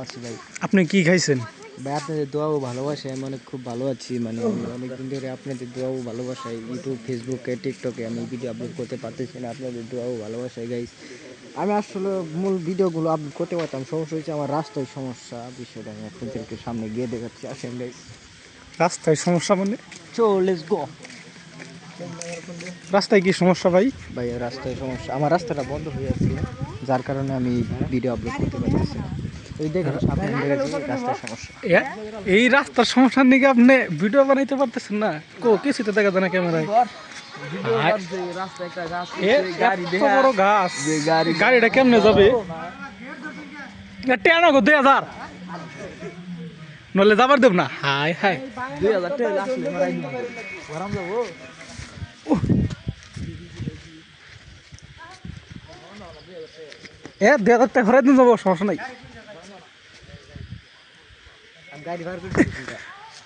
আছি ভাই। আপনি কি খাইছেন? ভাই আপনাদের দোয়া ও ভালোবাসায় আমি অনেক খুব ভালো আছি। মানে অনেকদিন ধরে আপনাদের দোয়া ও ভালোবাসায় ইউটিউব, ফেসবুকে, টিকটকে আমি ভিডিও আপলোড করতে পারতেছি না। আপনাদের দোয়া ও ভালোবাসায় গাইস আমি আসলে মূল ভিডিওগুলো আপলোড করতে পারতাম। সমস্যা হচ্ছে আমার রাস্তায় সমস্যা, বিষয়টা আমি আপনাদেরকে সামনে গিয়ে দেখাচ্ছি। আসেন গাইস। রাস্তায় সমস্যা মানে? চো লেটস গো। রাস্তায় কি সমস্যা ভাই? ভাই রাস্তায় সমস্যা, আমার রাস্তাটা বন্ধ হয়ে আছে, যার কারণে আমি ভিডিও আপলোড করতে পারতেছি না। এই দেখেন সামনে রাস্তার সমস্যা। এই রাস্তার সমস্যা নিয়ে আপনি ভিডিও বানাইতে পারতেছেন না? কিছুতে দেখা যায় না ক্যামেরায়। বড় গাছ, গাড়িটা কেমনে যাবে? টেনা গো 2000 নলে যাবার দেব না। হাই হাই 2000 টাকা আসলে মারাই দিব গরম যাবো। এ 2000 টাকা ঘরে দিন যাবো, সমস্যা নাই। গাড়ি বার করতে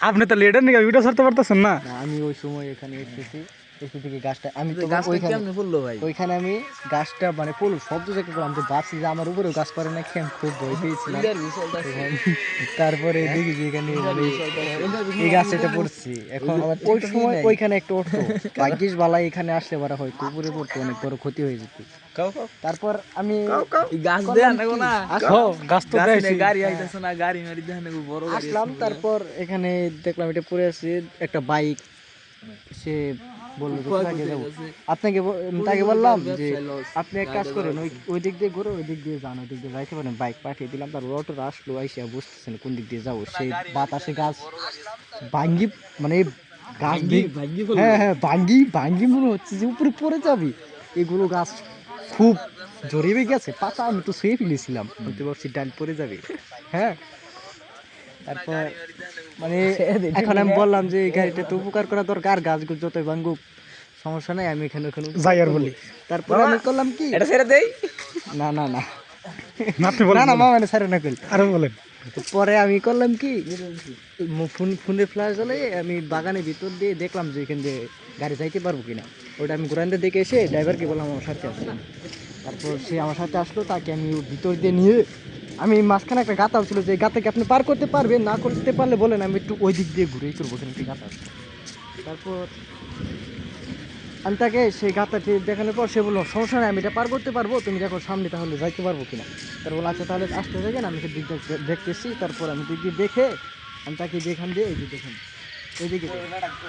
আপনি তো লেটের নিয়ে ভিডিও ছাড়তে পারতেছেন না। আমি ওই সময় এখানে এসেছি, এসে থেকে গাছটা আমি তো ওইখানে ফুললো ভাই, ওইখানে আমি গাছটা মানে ফুল শব্দ দেখে করলাম যে ভাবছি যে আমার উপরেও গাছ পারে নাকি, আমি খুব ভয় পেয়েছিলাম। তারপরে দেখি যে এখানে এই গাছ এটা পড়ছি। এখন ওই সময় ওইখানে একটা উঠতো, ভাগ্যিস বালাই এখানে আসলে পারা হয়তো উপরে পড়তো, অনেক বড় ক্ষতি হয়ে যেত। তারপর আমি গাছ দেন না, গাছ তো গাড়ি আইতেছে না, গাড়ি মারি দেন বড় আসলাম। তারপর এখানে দেখলাম এটা পড়ে আছে, একটা বাইক। সে বললো আপনাকে, তাকে বললাম যে আপনি এক কাজ করেন, ওই দিক দিয়ে ঘুরে ওই দিক দিয়ে যান, ওই দিক দিয়ে যাইতে পারেন। বাইক পাঠিয়ে দিলাম। তার অটোটা আসলো, আইসা বুঝতেছেন কোন দিক দিয়ে যাবো। সেই বাতাসে গাছ ভাঙ্গি, মানে গাছ হ্যাঁ হ্যাঁ ভাঙ্গি মনে হচ্ছে যে উপরে পড়ে যাবি। এগুলো গাছ খুব জোরে গেছে, পাতা আমি তো শুয়ে ফেলেছিলাম, বলতে পারছি ডাল পড়ে যাবে। হ্যাঁ, তারপর মানে এখন আমি বললাম যে এই গাড়িটা তো উপকার করা দরকার, গাছগুলো যতই ভাঙ্গুক সমস্যা নাই, আমি এখানে ওখানে যাই আর বলি। তারপর আমি করলাম কি, এটা ছেড়ে দেই না না না আপনি বলেন না মামা স্যার না করি। আরে বলেন। পরে আমি করলাম কি, ফোনের ফ্ল্যাশ জ্বালিয়ে আমি বাগানের ভিতর দিয়ে দেখলাম যে এখান দিয়ে গাড়ি যাইতে পারবো কিনা। ওটা আমি ঘুরান দিয়ে দেখে এসে ড্রাইভারকে বললাম আমার সাথে আসলাম। তারপর সে আমার সাথে আসলো, তাকে আমি ভিতর দিয়ে নিয়ে, আমি মাঝখানে একটা গাতা ছিল, যে গাতাকে আপনি পার করতে পারবেন, না করতে পারলে বলেন, আমি একটু ওই দিক দিয়ে ঘুরেই করবো, এখানে একটি গাতা আছে। তারপর আমি তাকে সেই গাতাটি দেখানোর পর সে বললো সমস্যা নেই, আমি এটা পার করতে পারবো, তুমি দেখো সামনে তাহলে যাইতে পারবো কিনা। তার বলো আচ্ছা তাহলে আসতে দেখেন, আমি দিক দিয়ে দেখতেছি। তারপর আমি দিক দিয়ে দেখে আমি তাকে যেখান দিয়ে এই যে দেখেন এইদিকে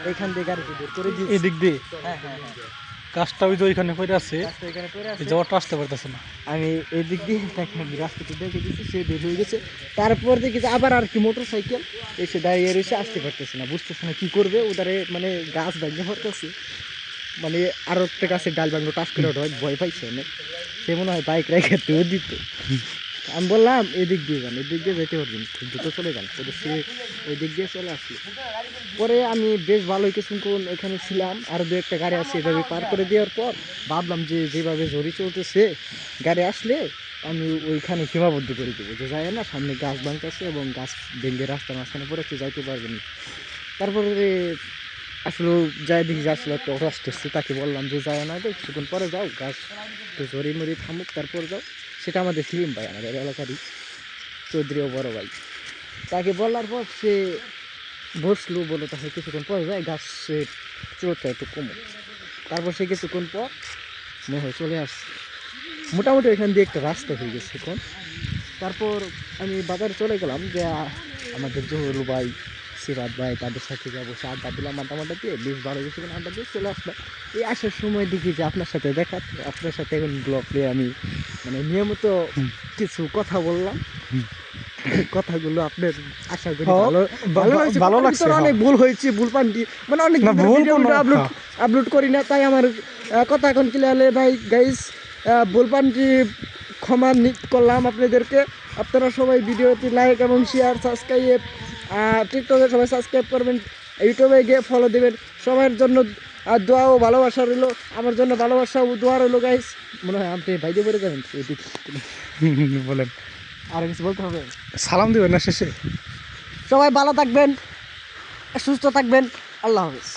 এইখান দিয়ে গাড়িটি বের করে দিই, এদিক দিয়ে হ্যাঁ হ্যাঁ হ্যাঁ গাছটা ওই যে ওইখানে পড়ে আছে, এখানে পড়ে আছে। যাওয়াটা আসতে পারতেছে না। আমি এই দিক দিয়ে তাকে রাস্তাটি দেখে দিচ্ছি, সে বের হয়ে গেছে। তারপর দেখি যে আবার আর কি মোটর সাইকেল এসে দাঁড়িয়ে রয়েছে, আসতে পারতেছে না, বুঝতেছে না কী করবে। ওদারে মানে গাছ ভাঙে পড়তেছে, মানে আরও একটা গাছের ডাল ভাঙলো, টাচ করে ওঠা ভয় পাইছে অনেক। সে মনে হয় বাইক রেখে তেও দিত। আমি বললাম এদিক দিয়ে যান, এদিক দিয়ে যেতে পারবেন, খুব দ্রুত চলে যান। সে ওই দিক দিয়ে চলে আসলো। পরে আমি বেশ ভালোই কিছুক্ষণ এখানে ছিলাম, আরও দু একটা গাড়ি আসছে, এভাবে পার করে দেওয়ার পর ভাবলাম যে যেভাবে ঝড়ি চলতেছে গাড়ি আসলে আমি ওইখানে সীমাবদ্ধ করে দেবো, যে যায় না সামনে গাছ ভাঙতেছে এবং গাছ ভেঙে রাস্তার মাঝখানে পড়ে একটু যাইতে পারবেন। তারপরে আসলে যাই দেখি আসলে একটা অটো আসতেছে, তাকে বললাম যে যায় না, কিছুক্ষণ পরে যাও, গাছ একটু ঝড়ি মরি থামুক তারপর যাও। সেটা আমাদের ফিল্ম ভাই, আমাদের এলাকারই চৌধুরী ও বড় ভাই। তাকে বলার পর সে বসলো, বলো তাহলে কিছুক্ষণ পরে যায়, গাছের চোরটা একটু কমো। তারপর সে কিছুক্ষণ পর মনে হয় চলে আসছে, মোটামুটি এখান দিয়ে একটা রাস্তা হয়ে গেছে এখন। তারপর আমি বাজারে চলে গেলাম, যে আমাদের জহুরুল ভাই, সিরাত ভাই, তাদের সাথে যাবো, সে আড্ডা দিলাম, আড্ডা দিয়ে বেশ ভালো গেছে, আড্ডা দিয়ে চলে আসলাম। এই আসার সময় দেখি যে আপনার সাথে দেখা, আপনার সাথে এখন ব্লগ নিয়ে আমি মানে নিয়মিত কিছু কথা বললাম। কথাগুলো আপনার আশা করি ভালো লাগছে। অনেক ভুল হয়েছে, ভুল পান্টি মানে অনেক আপলোড করি না, তাই আমার কথা এখন ক্লিয়ার হলে ভাই গাইস ভুল পান্টি ক্ষমা করলাম আপনাদেরকে। আপনারা সবাই ভিডিওটি লাইক এবং শেয়ার, সাবস্ক্রাইব, টিকটকে সবাই সাবস্ক্রাইব করবেন, ইউটিউবে গিয়ে ফলো দেবেন। সবার জন্য দোয়া ও ভালোবাসা রইলো, আমার জন্য ভালোবাসা ও দোয়া রইলো গাইস। মনে হয় আপনি বাইরে পড়ে যাবেন, বলেন আর কিছু বলতে হবে? সালাম দিবেন না শেষে? সবাই ভালো থাকবেন, সুস্থ থাকবেন, আল্লাহ হাফেজ।